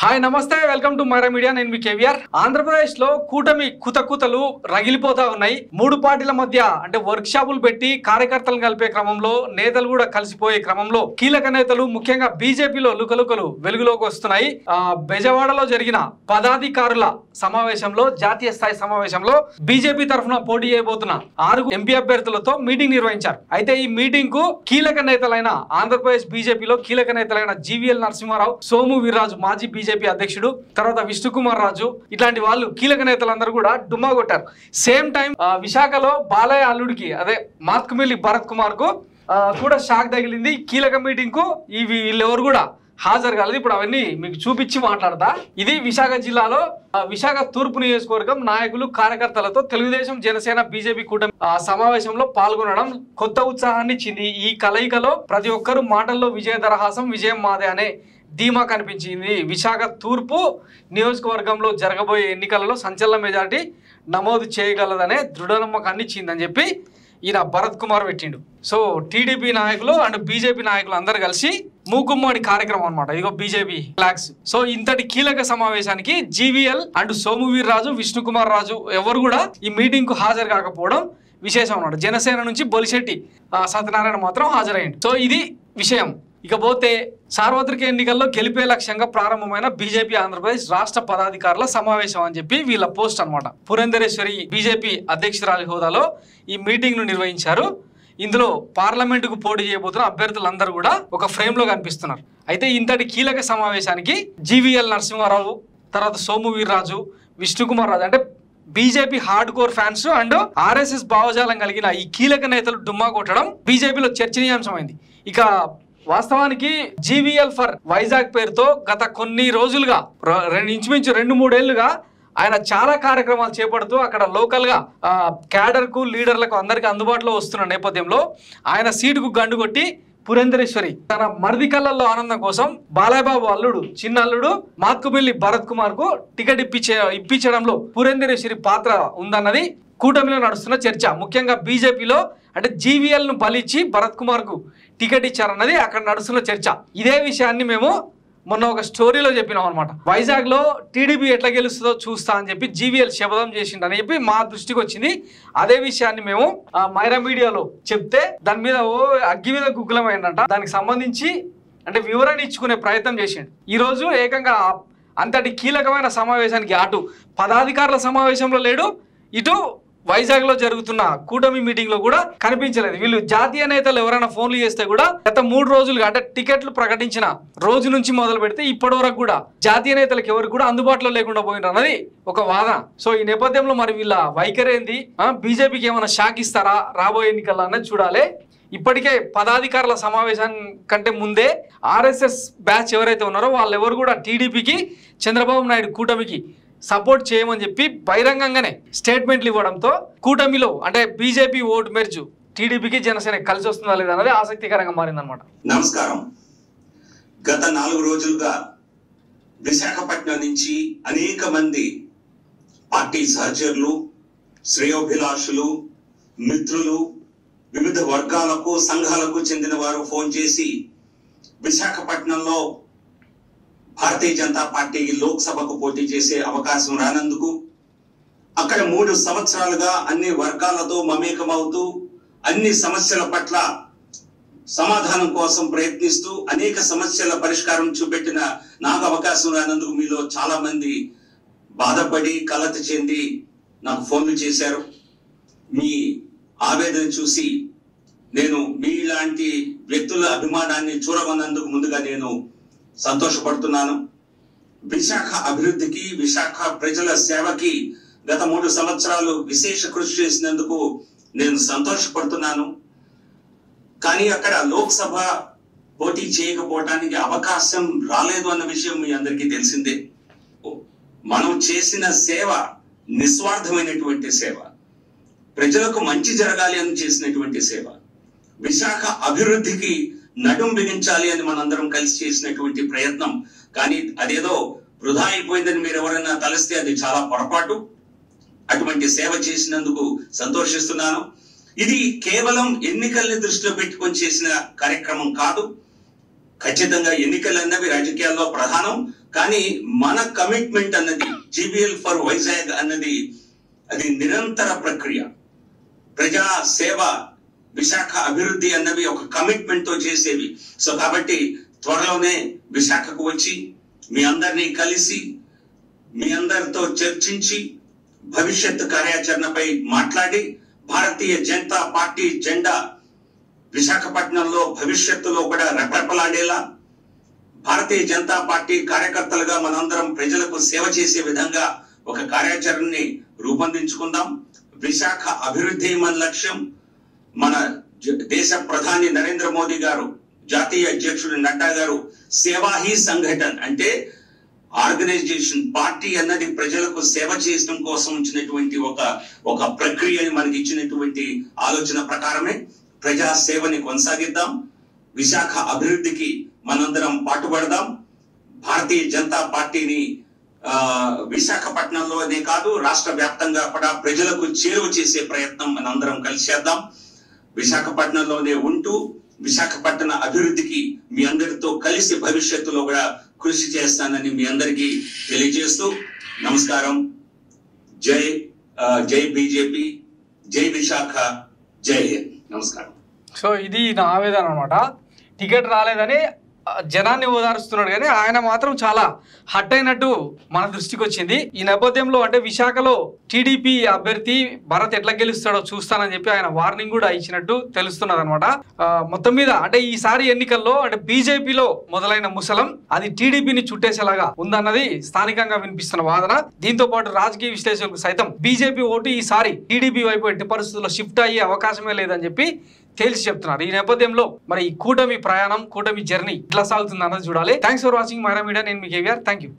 Hi నమస్తే welcome to Myra media నేను మీ కేవీఆర్ ఆంధ్రప్రదేశ్ లో కూటమి కుతకుతలు రగిలిపోతా ఉన్నాయి మూడు పార్టీల మధ్య అంటే వర్క్ షాపులు పెట్టి కార్యకర్తలను కలిపే క్రమంలో నేతలు కూడా కలిసిపోయే క్రమంలో కీలక నేతలు ముఖ్యంగా బీజేపీలో లుకలుకలు వెలుగులోకి వస్తున్నాయి బెజవాడలో జరిగిన పదాధికారుల సమావేశంలో జాతీయ స్థాయి సమావేశంలో బీజేపీ తరఫున పోటీ చేయబోతున్న 6 ఎంపీ అభ్యర్థులతో మీటింగ్ నిర్వహించారు అయితే ఈ మీటింగ్ కు కీలక నేతలైన ఆంధ్రప్రదేశ్ బీజేపీలో కీలక నేతలైన జీవీఎల్ నరసింహారావు సోము వీర్రాజు మాజీ బీజేపీ అధ్యక్షుడు తర్వాత విష్ణుకుమార్ రాజు ఇట్లాంటి వాళ్ళు కీలక నేతలందరూ కూడా డుమ్మా కొట్టారు సేమ్ టైం విశాఖలో బాలయ్య అల్లుడికి అదే మాత్కుమిల్లి భరత్ కుమార్ కు కూడా షాక్ తగిలింది కీలక మీటింగ్ కు వీళ్ళెవరు కూడా హాజరు కాలేదు ఇప్పుడు అవన్నీ మీకు చూపించి మాట్లాడతా ఇది విశాఖ జిల్లాలో విశాఖ తూర్పు నియోజకవర్గం నాయకులు కార్యకర్తలతో తెలుగుదేశం జనసేన బీజేపీ కూటమి సమావేశంలో పాల్గొనడం కొత్త ఉత్సాహాన్ని ఇచ్చింది ఈ కలయికలో ప్రతి ఒక్కరు మాటల్లో విజయ దరహాసం విజయం మాదే అనే ధీమా కనిపించింది విశాఖ తూర్పు నియోజకవర్గంలో జరగబోయే ఎన్నికలలో సంచలన మెజారిటీ నమోదు చేయగలదనే దృఢ నమ్మకాన్ని ఇచ్చిందని చెప్పి ఈయన భరత్ కుమార్ పెట్టిండు సో టీడీపీ నాయకులు అండ్ బీజేపీ నాయకులు అందరు కలిసి మూకుమ్మడి కార్యక్రమం అనమాట ఇదిగో బీజేపీ ఫ్లాగ్స్ సో ఇంతటి కీలక సమావేశానికి జీవీఎల్ అండ్ సోము వీర్రాజు విష్ణుకుమార్ రాజు ఎవరు కూడా ఈ మీటింగ్ కు హాజరు కాకపోవడం విశేషం అన్నమాట జనసేన నుంచి బొలిశెట్టి సత్యనారాయణ మాత్రం హాజరైంది సో ఇది విషయం ఇకపోతే సార్వత్రిక ఎన్నికల్లో గెలిపే లక్ష్యంగా ప్రారంభమైన బీజేపీ ఆంధ్రప్రదేశ్ రాష్ట్ర పదాధికారుల సమావేశం అని చెప్పి వీళ్ళ పోస్ట్ అనమాట పురంధరేశ్వరి బీజేపీ అధ్యక్షురాలి హోదాలో ఈ మీటింగ్ ను నిర్వహించారు ఇందులో పార్లమెంటుకు పోటీ చేయబోతున్న అభ్యర్థులందరూ కూడా ఒక ఫ్రేమ్ లో కనిపిస్తున్నారు అయితే ఇంతటి కీలక సమావేశానికి జీవీఎల్ నరసింహారావు తర్వాత సోము వీర్రాజు విష్ణుకుమార్ రాజు అంటే BJP hard core fans and RSS భావజాలం కలిగిన ఈ కీలక నేతలు డుమ్మా కొట్టడం బీజేపీలో చర్చనీయాంశమైంది ఇక వాస్తవానికి జీవీఎల్ ఫర్ వైజాగ్ పేరుతో గత కొన్ని రోజులుగా ఇంచుమించు 2-3 ఏళ్లుగా ఆయన చాలా కార్యక్రమాలు చేపడుతూ అక్కడ లోకల్ గా క్యాడర్ కు లీడర్లకు అందరికి అందుబాటులో వస్తున్న నేపథ్యంలో ఆయన సీటుకు గండు కొట్టి పురంధరేశ్వరి తన మరిది కళ్ళల్లో ఆనందం కోసం బాలయ్యబాబు అల్లుడు చిన్న అల్లుడు మాత్కుమిల్లి భరత్ కుమార్ కు టికెట్ ఇప్పించడంలో పురంధరేశ్వరి పాత్ర ఉందన్నది కూటమిలో నడుస్తున్న చర్చ ముఖ్యంగా బీజేపీలో అంటే జీవీఎల్ ను బలిచ్చి భరత్ కుమార్ కు టికెట్ ఇచ్చారన్నది అక్కడ నడుస్తున్న చర్చ ఇదే విషయాన్ని మేము మొన్న ఒక స్టోరీలో చెప్పినాం అనమాట వైజాగ్ లో టీడీపీ ఎట్లా గెలుస్తుందో చూస్తా అని చెప్పి జీవీఎల్ శపథం చేసిండని చెప్పి మా దృష్టికి వచ్చింది అదే విషయాన్ని మేము మైరా మీడియాలో చెప్తే దాని మీద అగ్గి మీద గుగ్గులమైందంట దానికి సంబంధించి అంటే వివరణ ఇచ్చుకునే ప్రయత్నం చేసిండు ఈ రోజు ఏకంగా అంతటి కీలకమైన సమావేశానికి అటు పదాధికారుల సమావేశంలో లేడు ఇటు వైజాగ్ లో జరుగుతున్న కూటమి మీటింగ్ లో కూడా కనిపించలేదు వీళ్ళు జాతీయ నేతలు ఎవరైనా ఫోన్లు చేస్తే కూడా గత 3 రోజులుగా అంటే టికెట్లు ప్రకటించిన రోజు నుంచి మొదలు పెడితే ఇప్పటి వరకు కూడా జాతీయ నేతలకు ఎవరికి కూడా అందుబాటులో లేకుండా పోయినారు అన్నది ఒక వాదన సో ఈ నేపథ్యంలో మరి వీళ్ళ వైఖరి ఏంది బీజేపీకి ఏమైనా షాక్ ఇస్తారా రాబోయే ఎన్నికల్లో అన్నది చూడాలి ఇప్పటికే పదాధికారుల సమావేశం కంటే ముందే ఆర్ఎస్ఎస్ బ్యాచ్ ఎవరైతే ఉన్నారో వాళ్ళు ఎవరు కూడా టీడీపీకి చంద్రబాబు నాయుడు కూటమికి సపోర్ట్ చేయమని చెప్పి బహిరంగంగానే స్టేట్మెంట్లు ఇవ్వడంతో కూటమిలో అంటే బీజేపీ ఓటు మెర్జు టీడీపీకి జనసేన కలిసి వస్తుందా లేదా అన్నది ఆసక్తికరంగా మారిందనమాట. నమస్కారం. గత 4 రోజులుగా విశాఖపట్నం నుంచి అనేక మంది పార్టీ సహచరులు శ్రేయోభిలాషులు మిత్రులు వివిధ వర్గాలకు సంఘాలకు చెందిన వారు ఫోన్ చేసి విశాఖపట్నంలో భారతీయ జనతా పార్టీ లోక్సభకు పోటీ చేసే అవకాశం రానందుకు అక్కడ 3 సంవత్సరాలుగా అన్ని వర్గాలతో మమేకమవుతూ అన్ని సమస్యల పట్ల సమాధానం కోసం ప్రయత్నిస్తూ అనేక సమస్యల పరిష్కారం చూపెట్టిన నాకు అవకాశం రానందుకు మీలో చాలా మంది బాధపడి కలత చెంది నాకు ఫోన్లు చేశారు. మీ ఆవేదన చూసి నేను మీలాంటి వ్యక్తుల అభిమానాన్ని చూడమన్నందుకు ముందుగా నేను సంతోషపడుతున్నాను. విశాఖ అభివృద్ధికి విశాఖ ప్రజల సేవకి గత 3 సంవత్సరాలు విశేష కృషి చేసినందుకు నేను సంతోషపడుతున్నాను. కానీ అక్కడ లోక్సభ పోటీ చేయకపోవటానికి అవకాశం రాలేదు అన్న విషయం మీ అందరికీ తెలిసిందే. మనం చేసిన సేవ నిస్వార్థమైనటువంటి సేవ, ప్రజలకు మంచి జరగాలి అని చేసినటువంటి సేవ, విశాఖ అభివృద్ధికి నడుం బిగించాలి అని మనందరం కలిసి చేసినటువంటి ప్రయత్నం. కానీ అదేదో వృధా అయిపోయిందని మీరు ఎవరైనా తలస్తే అది చాలా పొరపాటు. అటువంటి సేవ చేసినందుకు సంతోషిస్తున్నాను. ఇది కేవలం ఎన్నికల్ని దృష్టిలో పెట్టుకొని చేసిన కార్యక్రమం కాదు. ఖచ్చితంగా ఎన్నికలు అన్నవి రాజకీయాల్లో ప్రధానం. కానీ మన కమిట్మెంట్ అన్నది జీబీఎల్ ఫర్ వైజాగ్ అన్నది అది నిరంతర ప్రక్రియ. ప్రజా సేవ, విశాఖ అభివృద్ధి అన్నవి ఒక కమిట్మెంట్ తో చేసేవి. సో కాబట్టి త్వరలోనే విశాఖకు వచ్చి మీ అందరినీ కలిసి మీ అందరితో చర్చించి భవిష్యత్తు కార్యాచరణపై మాట్లాడి భారతీయ జనతా పార్టీ జెండా విశాఖపట్నంలో భవిష్యత్తులో కూడా రెపరెపలాడేలా భారతీయ జనతా పార్టీ కార్యకర్తలుగా మనందరం ప్రజలకు సేవ చేసే విధంగా ఒక కార్యాచరణని రూపొందించుకుందాం. విశాఖ అభివృద్ధి మన లక్ష్యం. మన దేశ ప్రధాని నరేంద్ర మోదీ గారు, జాతీయ అధ్యక్షుడు నడ్డా గారు సేవా హీ సంఘటన్ అంటే ఆర్గనైజేషన్, పార్టీ అన్నది ప్రజలకు సేవ చేయడం కోసం ఇచ్చినటువంటి ఒక ప్రక్రియని మనకి ఇచ్చినటువంటి ఆలోచన ప్రకారమే ప్రజా సేవని కొనసాగిద్దాం. విశాఖ అభివృద్ధికి మనందరం పాటుపడదాం. భారతీయ జనతా పార్టీని విశాఖపట్నంలోనే కాదు రాష్ట్ర వ్యాప్తంగా కూడా ప్రజలకు చేరువ చేసే ప్రయత్నం మనందరం కలిసి చేద్దాం. విశాఖపట్నంలోనే ఉంటూ విశాఖపట్న అభివృద్ధికి మీ అందరితో కలిసి భవిష్యత్తులో కూడా కృషి చేస్తానని మీ అందరికీ తెలియజేస్తూ నమస్కారం. జై బీజేపీ, జై విశాఖ, జై హింద్. నమస్కారం. సో ఇది నా ఆవేదన అనమాట. టికెట్ రాలేదని జనాన్ని ఓదారుస్తున్నాడు కానీ ఆయన మాత్రం చాలా హట్ అయినట్టు మన దృష్టికి వచ్చింది. ఈ నేపథ్యంలో అంటే విశాఖలో టీడీపీ అభ్యర్థి భరత్ ఎట్లా గెలుస్తాడో చూస్తానని చెప్పి ఆయన వార్నింగ్ కూడా ఇచ్చినట్టు తెలుస్తున్నది అనమాట. మొత్తం మీద అంటే ఈసారి ఎన్నికల్లో అంటే బీజేపీలో మొదలైన ముసలం అది టీడీపీని చుట్టేసేలాగా ఉందన్నది స్థానికంగా వినిపిస్తున్న వాదన. దీంతో పాటు రాజకీయ విశ్లేషకులకు సైతం బీజేపీ ఓటు ఈసారి టీడీపీ వైపు ఎట్టి పరిస్థితుల్లో షిఫ్ట్ అయ్యే అవకాశమే లేదని చెప్పి తేల్చి చెప్తున్నారు. ఈ నేపథ్యంలో మరి ఈ కూటమి ప్రయాణం, కూటమి జర్నీ ఇట్లా సాగుతుంది అన్నది చూడాలి. Thanks for watching Myra media. నేను మీ కేవీఆర్. Thank you.